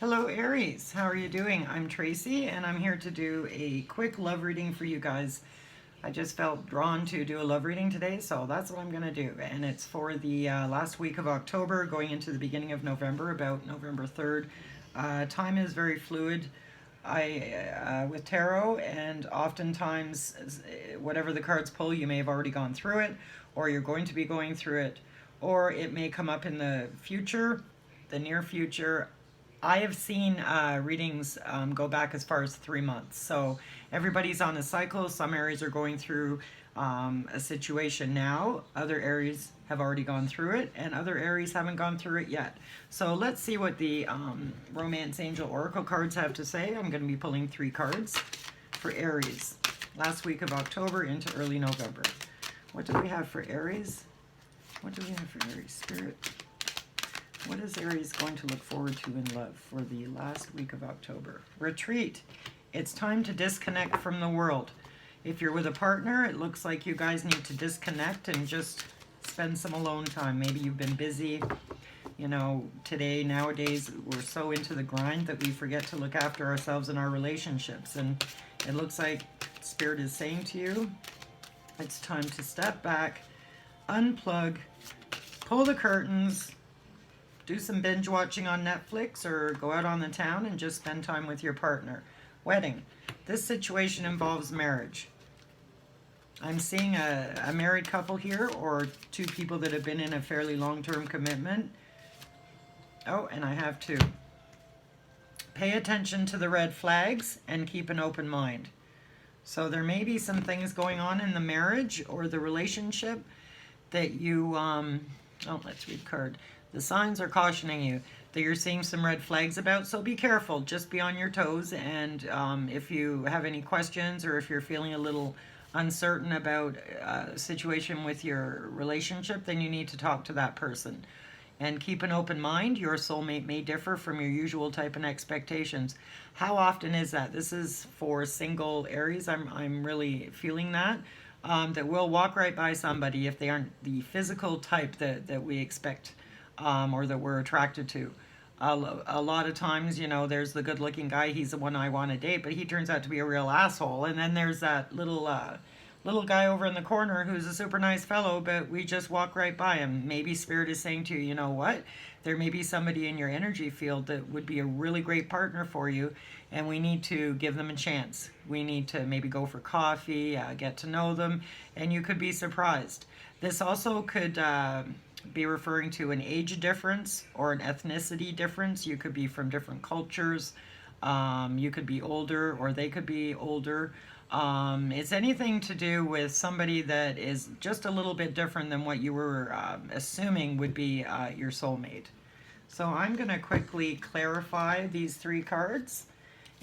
Hello Aries, how are you doing? I'm Tracy and I'm here to do a quick love reading for you guys. I just felt drawn to do a love reading today, so that's what I'm going to do. And it's for the last week of October going into the beginning of November, about November 3rd. Time is very fluid with tarot, and oftentimes whatever the cards pull, you may have already gone through it, or you're going to be going through it, or it may come up in the future, the near future. I have seen readings go back as far as 3 months. So everybody's on a cycle. Some areas are going through a situation now. Other areas have already gone through it, and other areas haven't gone through it yet. So let's see what the Romance Angel Oracle cards have to say. I'm going to be pulling 3 cards for Aries. Last week of October into early November. What do we have for Aries? What do we have for Aries? Spirit. What is Aries going to look forward to in love for the last week of October? Retreat. It's time to disconnect from the world. If you're with a partner, it looks like you guys need to disconnect and just spend some alone time. Maybe you've been busy. You know, nowadays, we're so into the grind that we forget to look after ourselves and our relationships. And it looks like Spirit is saying to you, it's time to step back, unplug, pull the curtains, do some binge watching on Netflix, or go out on the town and just spend time with your partner. Wedding. This situation involves marriage. I'm seeing a married couple here, or 2 people that have been in a fairly long-term commitment. Oh, and I have 2. Pay attention to the red flags and keep an open mind. So there may be some things going on in the marriage or the relationship that you, let's read card. The signs are cautioning you that you're seeing some red flags about, so be careful. Just be on your toes, and if you have any questions or if you're feeling a little uncertain about a situation with your relationship, then you need to talk to that person. And keep an open mind. Your soulmate may differ from your usual type and expectations. How often is that? This is for single Aries. I'm really feeling that. That we'll walk right by somebody if they aren't the physical type that we expect. Or that we're attracted to. A lot of times, you know, there's the good-looking guy, he's the one I want to date, but he turns out to be a real asshole. And then there's that little guy over in the corner who's a super nice fellow, but we just walk right by him. Maybe Spirit is saying to you, you know what? There may be somebody in your energy field that would be a really great partner for you, and we need to give them a chance. We need to maybe go for coffee, get to know them, and you could be surprised. This also could be referring to an age difference or an ethnicity difference. You could be from different cultures. You could be older, or they could be older. It's anything to do with somebody that is just a little bit different than what you were assuming would be your soulmate. So I'm going to quickly clarify these 3 cards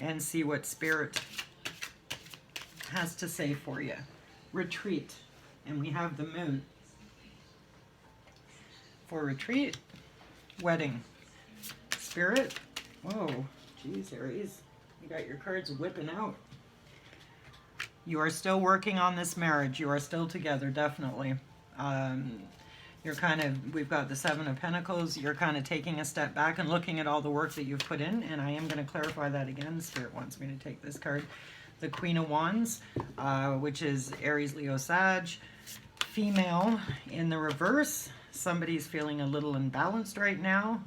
and see what Spirit has to say for you. Retreat. And we have the moon. For retreat, wedding, Spirit. Whoa, geez, Aries, you got your cards whipping out. You are still working on this marriage. You are still together, definitely. We've got the 7 of Pentacles. You're kind of taking a step back and looking at all the work that you've put in, and I am going to clarify that again. Spirit wants me to take this card. The Queen of Wands, which is Aries, Leo, Sag. Female in the reverse. Somebody's feeling a little imbalanced right now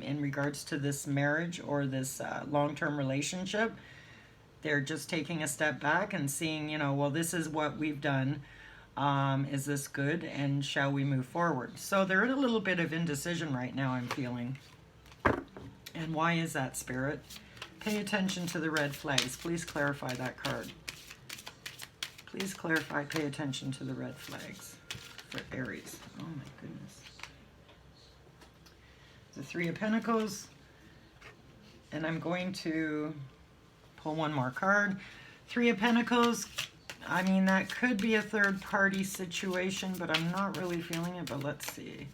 in regards to this marriage or this long-term relationship. They're just taking a step back and seeing, you know, well, this is what we've done. Is this good? And shall we move forward? So they're in a little bit of indecision right now, I'm feeling. And why is that, Spirit? Pay attention to the red flags. Please clarify that card. Please clarify, pay attention to the red flags for Aries. Oh my goodness. The 3 of Pentacles. And I'm going to pull one more card. 3 of Pentacles. I mean, that could be a third party situation, but I'm not really feeling it. But let's see.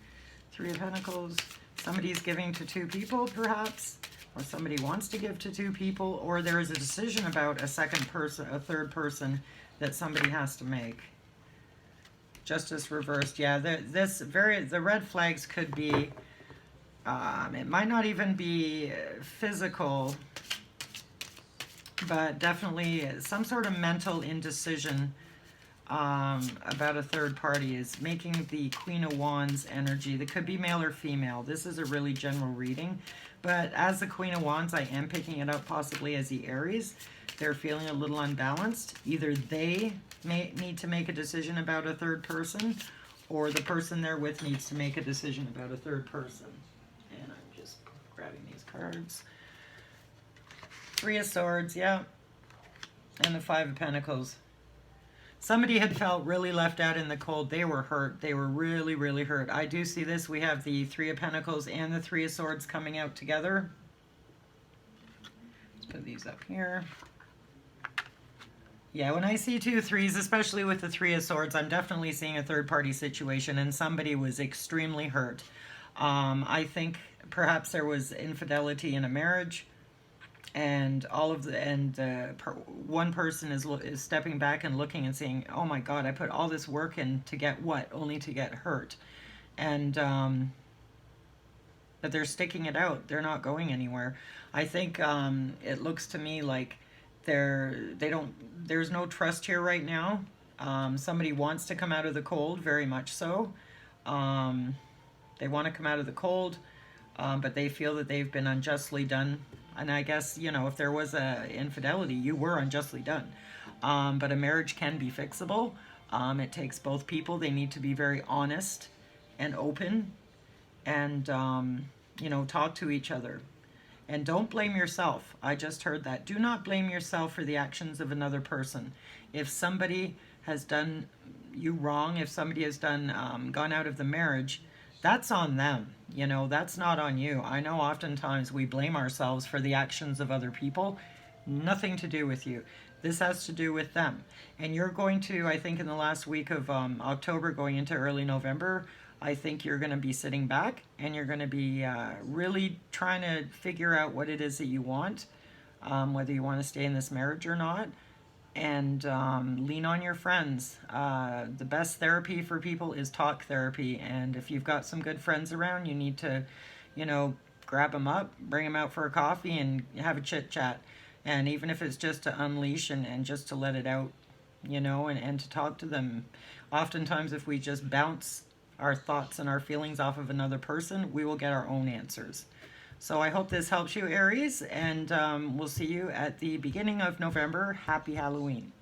3 of Pentacles. Somebody's giving to 2 people, perhaps. Or somebody wants to give to 2 people. Or there is a decision about a third person that somebody has to make. Justice reversed. Yeah, the red flags could be It might not even be physical, but definitely some sort of mental indecision about a third party is making the Queen of Wands energy. That could be male or female. This is a really general reading, but as the Queen of Wands, I am picking it up possibly as the Aries. They're feeling a little unbalanced. Either they may need to make a decision about a third person, or the person they're with needs to make a decision about a third person. And I'm just grabbing these cards. Three of Swords, yeah. And the Five of Pentacles. Somebody had felt really left out in the cold. They were hurt. They were really, really hurt. I do see this. We have the Three of Pentacles and the Three of Swords coming out together. Let's put these up here. Yeah, when I see 2 threes, especially with the Three of Swords, I'm definitely seeing a third-party situation, and somebody was extremely hurt. I think perhaps there was infidelity in a marriage, and one person is stepping back and looking and saying, "Oh my God, I put all this work in to get what? Only to get hurt." And but they're sticking it out. They're not going anywhere. I think it looks to me like there's no trust here right now. Somebody wants to come out of the cold, very much so. They want to come out of the cold, but they feel that they've been unjustly done. And I guess, you know, if there was a infidelity, you were unjustly done. But a marriage can be fixable. It takes both people. They need to be very honest and open and, you know, talk to each other. And don't blame yourself. I just heard that. Do not blame yourself for the actions of another person. If somebody has done you wrong, if somebody has done gone out of the marriage, that's on them. You know, that's not on you. I know oftentimes we blame ourselves for the actions of other people. Nothing to do with you. This has to do with them. And you're going to, I think in the last week of October going into early November, I think you're going to be sitting back and you're going to be really trying to figure out what it is that you want, whether you want to stay in this marriage or not, and lean on your friends. The best therapy for people is talk therapy, and if you've got some good friends around, you need to, you know, grab them up, bring them out for a coffee and have a chit chat. And even if it's just to unleash and just to let it out, you know, and to talk to them. Oftentimes if we just bounce our thoughts and our feelings off of another person, we will get our own answers. So I hope this helps you, Aries, and we'll see you at the beginning of November. Happy Halloween.